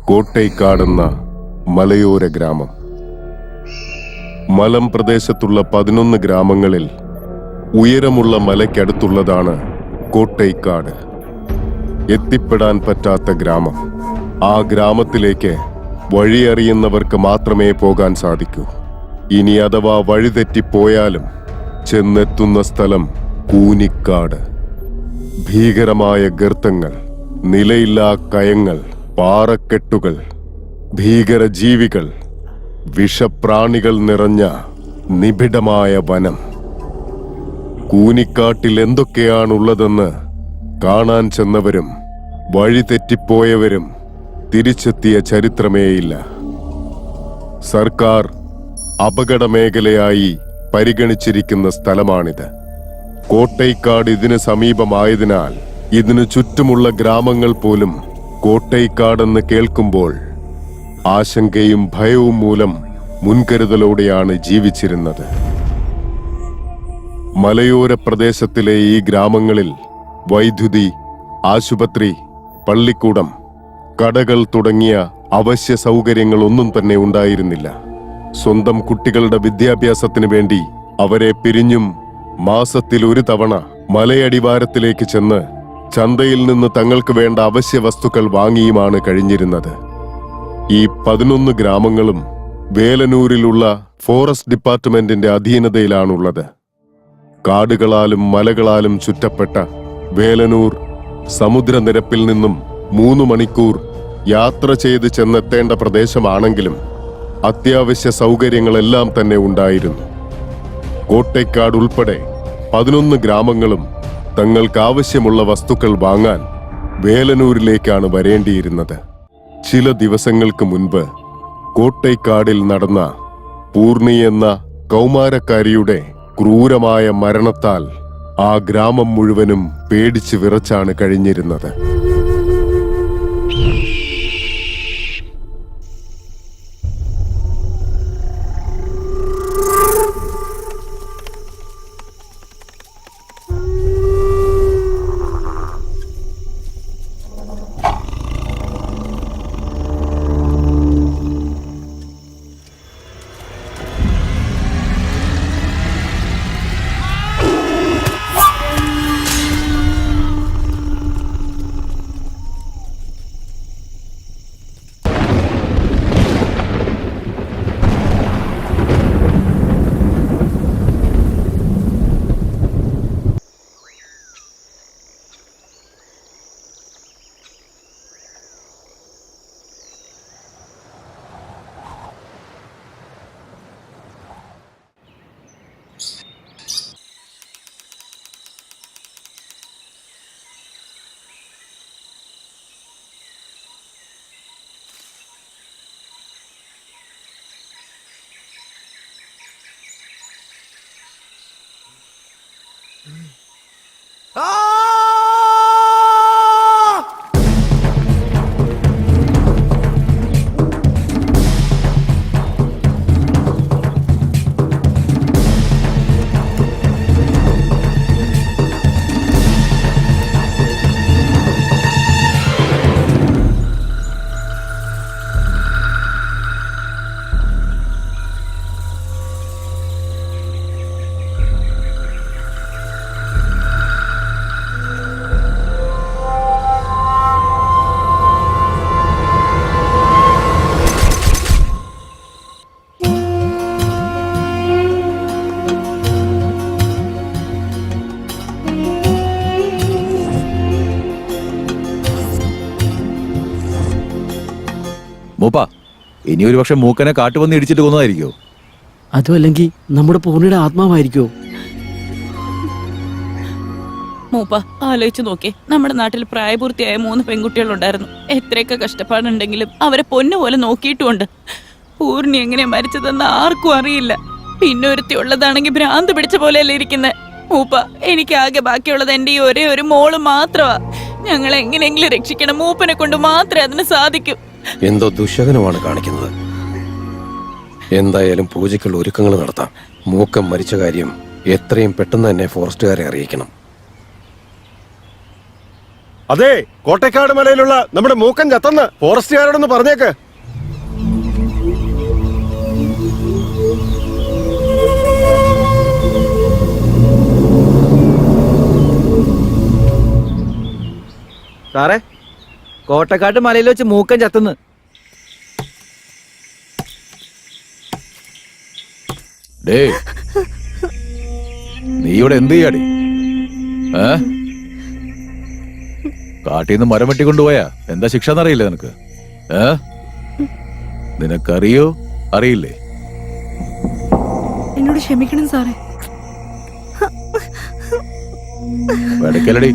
കോട്ടൈക്കാടെന്ന മലയോര ഗ്രാമം. മലം പ്രദേശത്തുള്ള 11 ഗ്രാമങ്ങളിൽ ഉയരമുള്ള മലയ്ക്കടുത്തുള്ളതാണ് കോട്ടൈക്കാട്. എത്തിപ്പെടാൻ പറ്റാത്ത ഗ്രാമം. ആ ഗ്രാമത്തിലേക്ക് വഴിയറിയുന്നവർക്ക് മാത്രമേ പോകാൻ സാധിക്കൂ. ഇനി അഥവാ വഴിതെറ്റിപ്പോയാലും ചെന്നെത്തുന്ന സ്ഥലം കൂനിക്കാട്. ഭീകരമായ ഗർത്തങ്ങൾ, നിലയില്ലാ കയങ്ങൾ, പാറക്കെട്ടുകൾ, ഭീകരജീവികൾ, വിഷപ്രാണികൾ നിറഞ്ഞ നിബിഡമായ വനം. കൂനിക്കാട്ടിൽ എന്തൊക്കെയാണുള്ളതെന്ന് കാണാൻ ചെന്നവരും വഴിതെറ്റിപ്പോയവരും തിരിച്ചെത്തിയ ചരിത്രമേയില്ല. സർക്കാർ അപകട മേഖലയായി പരിഗണിച്ചിരിക്കുന്ന സ്ഥലമാണിത്. കോട്ടൈക്കാട് ഇതിന് സമീപമായതിനാൽ ഇതിനു ചുറ്റുമുള്ള ഗ്രാമങ്ങൾ പോലും കോട്ടൈക്കാടെന്ന് കേൾക്കുമ്പോൾ ആശങ്കയും ഭയവും മൂലം മുൻകരുതലോടെയാണ് ജീവിച്ചിരുന്നത്. മലയോര പ്രദേശത്തിലെ ഈ ഗ്രാമങ്ങളിൽ വൈദ്യുതി, ആശുപത്രി, പള്ളിക്കൂടം, കടകൾ തുടങ്ങിയ അവശ്യ സൗകര്യങ്ങളൊന്നും തന്നെ ഉണ്ടായിരുന്നില്ല. സ്വന്തം കുട്ടികളുടെ വിദ്യാഭ്യാസത്തിന് വേണ്ടി അവരെ പിരിഞ്ഞും മാസത്തിൽ ഒരു തവണ മലയടിവാരത്തിലേക്ക് ചെന്ന് ചന്തയിൽ നിന്ന് തങ്ങൾക്ക് വേണ്ട അവശ്യ വസ്തുക്കൾ വാങ്ങിയുമാണ് കഴിഞ്ഞിരുന്നത്. ഈ 11 ഗ്രാമങ്ങളും വേലനൂരിലുള്ള ഫോറസ്റ്റ് ഡിപ്പാർട്ട്മെന്റിന്റെ അധീനതയിലാണുള്ളത്. കാടുകളാലും മലകളാലും ചുറ്റപ്പെട്ട വേലനൂർ സമുദ്രനിരപ്പിൽ നിന്നും 3 മണിക്കൂർ യാത്ര ചെയ്ത് ചെന്നെത്തേണ്ട പ്രദേശമാണെങ്കിലും അത്യാവശ്യ സൗകര്യങ്ങളെല്ലാം തന്നെ ഉണ്ടായിരുന്നു. കോട്ടൈക്കാട് ഉൾപ്പെടെ 11 ഗ്രാമങ്ങളും തങ്ങൾക്ക് ആവശ്യമുള്ള വസ്തുക്കൾ വാങ്ങാൻ വേലനൂരിലേക്കാണ് വരേണ്ടിയിരുന്നത്. ചില ദിവസങ്ങൾക്ക് മുൻപ് കോട്ടൈക്കാടിൽ നടന്ന പൂർണി എന്ന കൗമാരക്കാരിയുടെ ക്രൂരമായ മരണത്താൽ ആ ഗ്രാമം മുഴുവനും പേടിച്ച് വിറച്ചാണ് കഴിഞ്ഞിരുന്നത്. മൂപ്പ, ഇനി ഒരു പക്ഷെ മൂക്കനെ കാട്ടുവന്ന് ഇടിച്ചിട്ട് കൊന്നതായിരിക്കോ? അതും അല്ലെങ്കിൽ നമ്മുടെ പൂർണിയുടെ ആത്മാവായിരിക്കോ? മൂപ്പ, ആലോചിച്ചു നോക്കേ, നമ്മുടെ നാട്ടിൽ പ്രായപൂർത്തിയായ 3 പെൺകുട്ടികളുണ്ടായിരുന്നു. എത്രയൊക്കെ കഷ്ടപ്പാടുണ്ടെങ്കിലും അവരെ പൊന്നുപോലെ നോക്കിയിട്ടുമുണ്ട്. പൂർണി എങ്ങനെ മരിച്ചതെന്ന് ആർക്കും അറിയില്ല. പിന്നെ ഒരുത്തി ഉള്ളതാണെങ്കിൽ ഭ്രാന്ത് പിടിച്ച പോലെയല്ലേ ഇരിക്കുന്നത്. മൂപ്പ, എനിക്ക് ആകെ ബാക്കിയുള്ളത് എന്റെ ഈ ഒരേ ഒരു മോള് മാത്രമാ. ഞങ്ങൾ എങ്ങനെയെങ്കിലും രക്ഷിക്കണം. മൂപ്പനെ കൊണ്ട് മാത്രമേ അതിന് സാധിക്കൂ. എന്തോ ദുശകനമാണ് കാണിക്കുന്നത്. എന്തായാലും പൂജയ്ക്കുള്ള ഒരുക്കങ്ങൾ നടത്താം. മൂക്കം മരിച്ച കാര്യം എത്രയും പെട്ടെന്ന് തന്നെ ഫോറസ്റ്റുകാരെ അറിയിക്കണം. അതെ, കോട്ടക്കാട് മലയിലുള്ള നമ്മുടെ മൂക്കൻ ചത്തന്ന് ഫോറസ്റ്റുകാരോടൊന്ന് പറഞ്ഞേക്ക്. സാറേ, കോട്ടക്കാട്ട് മലയിൽ വെച്ച് മൂക്കൻ ചത്തുന്ന്. ഡേ, നീ ഇവിടെ എന്ത് ചെയ്യാടി? കാട്ടീന്ന് മരം വെട്ടിക്കൊണ്ടുപോയാ എന്താ ശിക്ഷ എന്നറിയില്ലേ നിനക്ക്? നിനക്കറിയോ അറിയില്ലേ? എന്നോട് ക്ഷമിക്കണം സാറേ. വെടക്കലടി,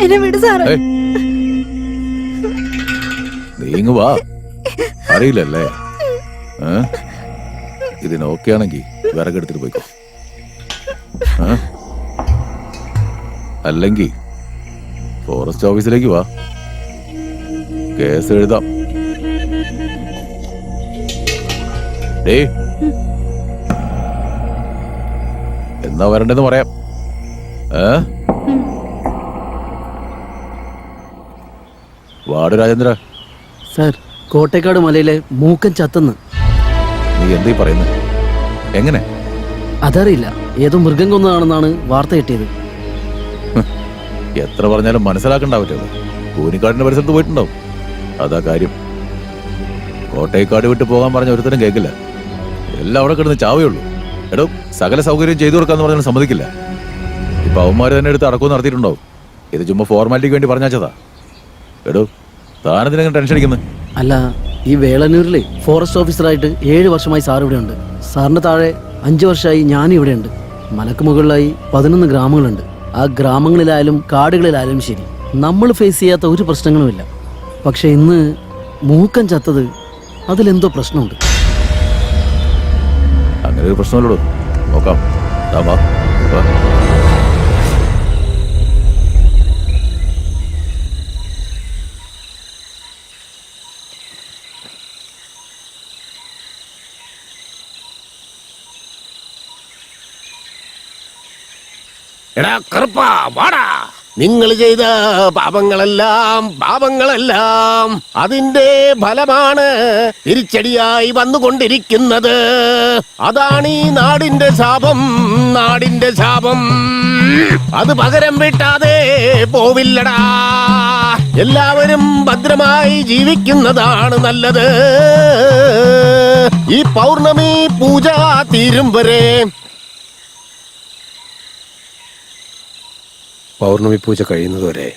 എന്നെ വിട് സാറേ. നീ ഇങ്ങ് വാ. അറിയില്ലല്ലേ? ഇതിനോക്കെ ആണെങ്കി വിറകെടുത്തിട്ട് പോയിക്കോ. അല്ലെങ്കി ഫോറസ്റ്റ് ഓഫീസിലേക്ക് വാ, കേസ് എഴുതാം. എന്നാ വരണ്ടെന്ന് പറയാം. വാർഡ് രാജേന്ദ്ര. സാർ, കോട്ടേക്കാട് മലയിലെ മൂക്കൻ ചത്തെന്ന്. നീ എന്തീ പറയുന്നത്? എങ്ങനെ? അതറിയില്ല, ഏതോ മൃഗം കൊന്നതാണെന്നാണ് വാർത്ത കിട്ടിയത്. എത്ര പറഞ്ഞാലും മനസ്സിലാക്കണ്ടാവില്ലല്ലോ. കൂനിക്കാടിന്റെ പരിസരത്ത് പോയിട്ടുണ്ടാവും, അതാ കാര്യം. കോട്ടയക്കാട് വിട്ട് പോകാൻ പറഞ്ഞ ഒരുത്തരം കേൾക്കില്ല. എല്ലാം അവിടെ കിടന്ന് ചാവുകയുള്ളൂ. എടോ, സകല സൗകര്യം ചെയ്തു കൊടുക്കാന്ന് പറഞ്ഞാൽ സമ്മതിക്കില്ല. ഇപ്പൊ അവന്മാര് തന്നെ എടുത്ത് അടക്കം നടത്തിയിട്ടുണ്ടാവും. ഇത് ചുമ്മാ ഫോർമാലിറ്റിക്ക് വേണ്ടി പറഞ്ഞാച്ചതാ. എടോ, താനെന്തിനെങ്കിലും ടെൻഷൻ അടിക്കുന്നത്? അല്ല, ഈ വേളന്നൂരിലെ ഫോറസ്റ്റ് ഓഫീസറായിട്ട് 7 വർഷമായി സാർ ഇവിടെ ഉണ്ട്. സാറിന് താഴെ 5 വർഷമായി ഞാൻ ഇവിടെ ഉണ്ട്. മലക്ക് മുകളിലായി 11 ഗ്രാമങ്ങളുണ്ട്. ആ ഗ്രാമങ്ങളിലായാലും കാടുകളിലായാലും ശരി, നമ്മൾ ഫേസ് ചെയ്യാത്ത ഒരു പ്രശ്നങ്ങളുമില്ല. പക്ഷെ ഇന്ന് മൂക്കൻ ചത്തത്, അതിലെന്തോ പ്രശ്നമുണ്ട്. അങ്ങനെ ഒരു പ്രശ്നമല്ലോ. നോക്കാം. എടാ കറുപ്പാ, വാടാ. നിങ്ങൾ ചെയ്ത പാപങ്ങളെല്ലാം അതിന്റെ ഫലമാണ് തിരിച്ചടിയായി വന്നുകൊണ്ടിരിക്കുന്നത്. അതാണ് ഈ നാടിന്റെ ശാപം. അത് പകരം വിട്ടാതെ പോവില്ലടാ. എല്ലാവരും ഭദ്രമായി ജീവിക്കുന്നതാണ് നല്ലത്. ഈ പൗർണമി പൂജ തീരും വരെ. പൗർണമി പൂജ കഴിയുന്നതുവരെ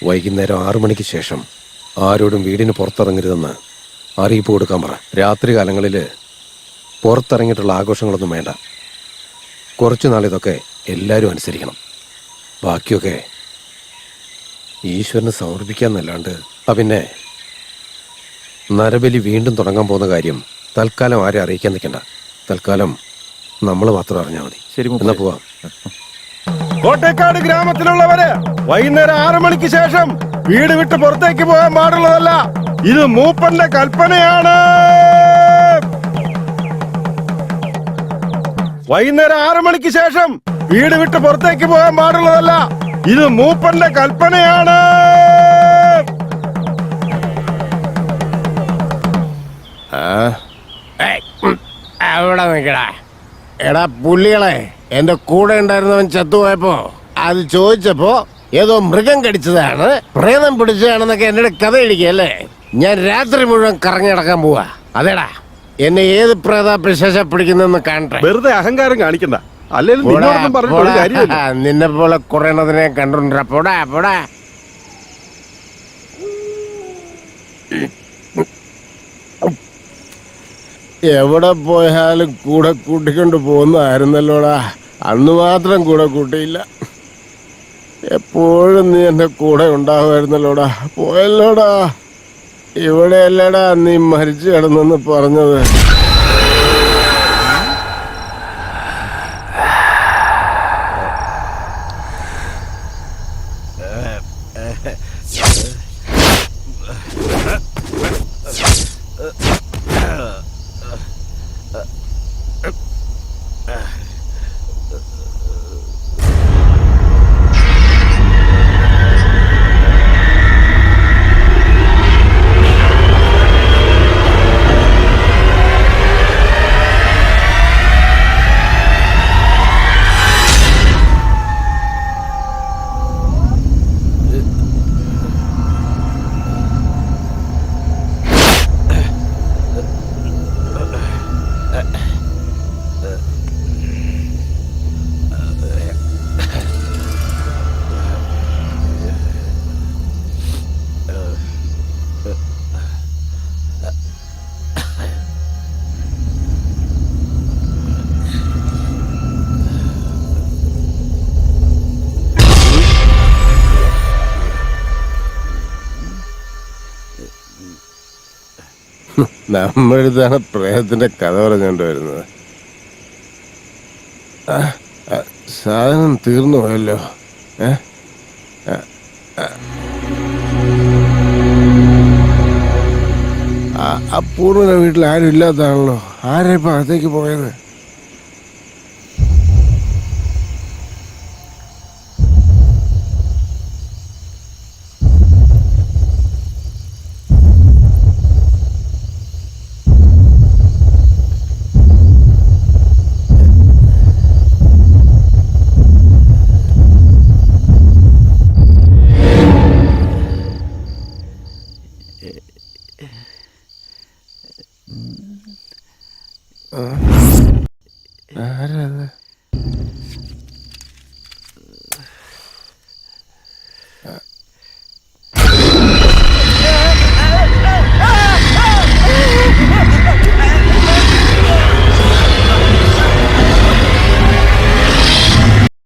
വൈകുന്നേരം 6 മണിക്ക് ശേഷം ആരോടും വീടിന് പുറത്തിറങ്ങരുതെന്ന് അറിയിപ്പ് കൊടുക്കാൻ പറ. രാത്രി കാലങ്ങളിൽ പുറത്തിറങ്ങിയിട്ടുള്ള ആഘോഷങ്ങളൊന്നും വേണ്ട. കുറച്ചു നാളിതൊക്കെ എല്ലാവരും അനുസരിക്കണം. ബാക്കിയൊക്കെ ഈശ്വരന് സമർപ്പിക്കാന്നല്ലാണ്ട്. പിന്നെ നരബലി വീണ്ടും തുടങ്ങാൻ പോകുന്ന കാര്യം തൽക്കാലം ആരെ അറിയിക്കാൻ നിൽക്കണ്ട. തൽക്കാലം നമ്മൾ മാത്രം അറിഞ്ഞാൽ മതി. ശരി, എന്നാ പോവാം. കോട്ടേക്കാട് ഗ്രാമത്തിലുള്ളവര് വൈകുന്നേരം 6 മണിക്ക് ശേഷം വീട് വിട്ട് പുറത്തേക്ക് പോകാൻ പാടുള്ളതല്ല. ഇത് മൂപ്പന്റെ കൽപ്പനയാണ്. വൈകുന്നേരം 6 മണിക്ക് ശേഷം വീട് വിട്ട് പുറത്തേക്ക് പോകാൻ പാടുള്ളതല്ല. ഇത് മൂപ്പന്റെ കൽപ്പനയാണ്. അവിടെ നിൽക്കടാ. എടാ പുള്ളികളെ, എന്റെ കൂടെ ഉണ്ടായിരുന്നവൻ ചത്തുപോയപ്പോ അത് ചോദിച്ചപ്പോ ഏതോ മൃഗം കടിച്ചതാണ്, പ്രേതം പിടിച്ചതാണെന്നൊക്കെ എന്നോട് കഥ ഇടിക്കല്ലേ. ഞാൻ രാത്രി മുഴുവൻ കറങ്ങി നടക്കാൻ പോവാ. അതേടാ, എന്നെ ഏത് പ്രേത പിശാച പിടിക്കുന്നെന്ന് കാണട്ടെ. വെറുതെ അഹങ്കാരം കാണിക്കണ്ട. അല്ലെങ്കിൽ നിന്നെ പോലെ കുറയണതിനെ കണ്ടോണ്ടാ. പോടാ പോടാ. എവിടെ പോയാലും കൂടെ കൂട്ടിക്കൊണ്ട് പോകുന്നതായിരുന്നല്ലോടാ. അന്ന് മാത്രം കൂടെ കൂട്ടിയില്ല. എപ്പോഴും നീ എന്റെ കൂടെ ഉണ്ടാവുമായിരുന്നല്ലോടാ. പോയല്ലോടാ. ഇവിടെയല്ലടാ നീ മരിച്ചു കിടന്നെന്ന് പറഞ്ഞത്. നമ്മളിതാണ് പ്രേതത്തിന്റെ കഥ പറഞ്ഞുകൊണ്ട് വരുന്നത്. സാധനം തീർന്നു പോയല്ലോ. അപൂർവന്റെ വീട്ടിൽ ആരും ഇല്ലാത്തതാണല്ലോ. ആരാ ഇപ്പൊ അകത്തേക്ക് പോയത്?